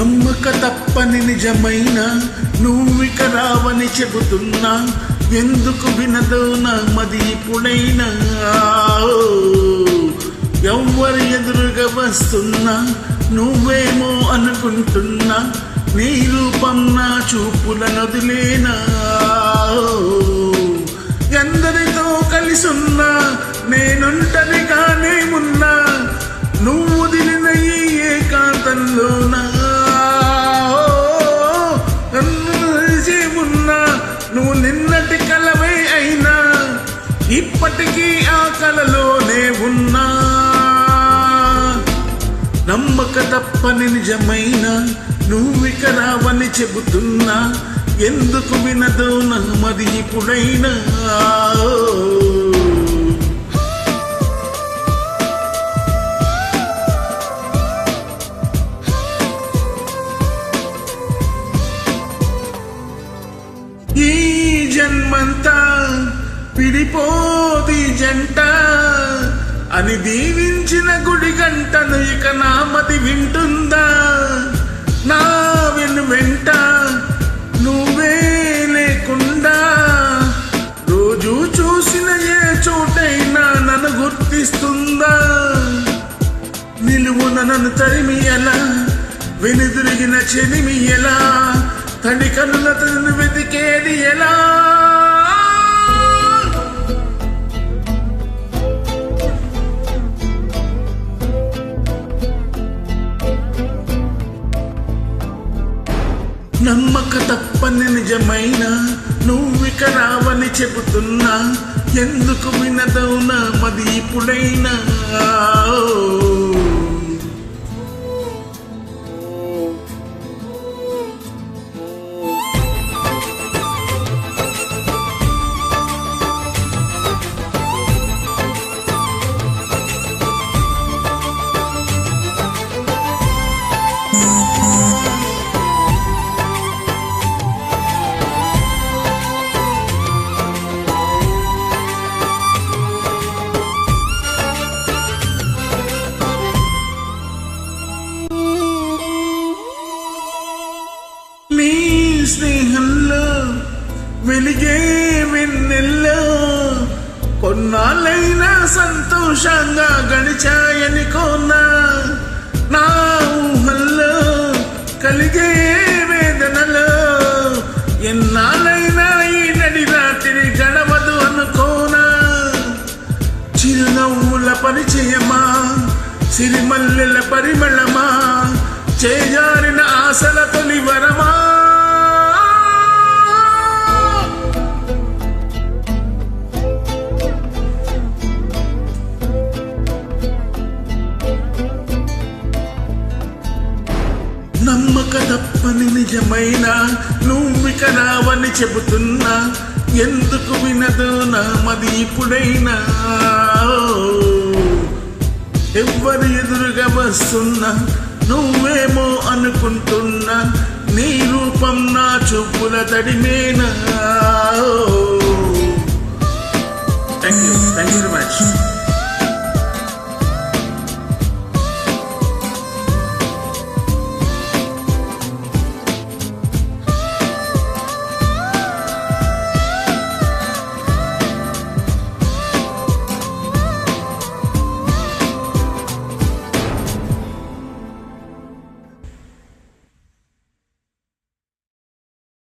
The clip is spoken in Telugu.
నమ్మక తప్పని నిజమైన నువ్విక రావని చెబుతున్నా, ఎందుకు వినదో నా మది ఇప్పుడైనా. ఎవ్వరి ఎదురుగా వస్తున్నా నువ్వేమో అనుకుంటున్నా, నీ రూపం నా చూపుల నదులేనా. ఎందరితో కలిసున్నా నేనుంటరిగానే ఉన్నా, నువ్వు వదిలిన ఈ ఏకాంతంలోనా. ఉన్నా నువ్వు నిన్నటి కలవే అయినా, ఇప్పటికీ ఆ కలలోనే ఉన్నా. నమ్మక తప్పని నిజమైన నువ్విక రావని చెబుతున్నా, ఎందుకు వినదో నా మది ఇప్పుడైనా. ఈ జన్మంతా విడిపోది జంట అని దీవించిన గుడి గంటను ఇక నా మది వింటుందా. నా వెంట నువ్వే లేకుండా, రోజు చూసిన ఏ చోటైనా నన్ను గుర్తిస్తుందా. నిలువున నన్ను తరిమి ఎలా, వెనుదిరిగిన చెలిమి ఎలా, తడి కన్నులతో వెతికేది ఎలా. నమ్మక తప్పని నిజమైన నువ్విక రావని చెబుతున్నా, ఎందుకు వినదో నా మది ఇప్పుడైనా. నీ స్నేహంలో వెలిగే వెన్నెల్లో కొన్నాళ్ళైనా సంతోషంగా గడిచాయని కోన్నా. నా ఊహల్లో కలిగే వేదనలో ఎన్నాళ్ళైనా ఈ నడి రాత్రి గడవదు అనుకోనా. చిరునవ్వుల పరిచయమా, సిరిమల్లెల పరిమళమా, చేజారిన ఆశల తొలి వరమా. నమ్మక తప్పని నిజమైన నువ్విక రావని చెబుతున్నా, ఎందుకు వినదో నా మది ఇప్పుడైనా. ఎవ్వరు ఎదురుగా వస్తున్నా నువ్వేమో అనుకుంటున్నా, నీ రూపం నా చూపుల తడిమేనా.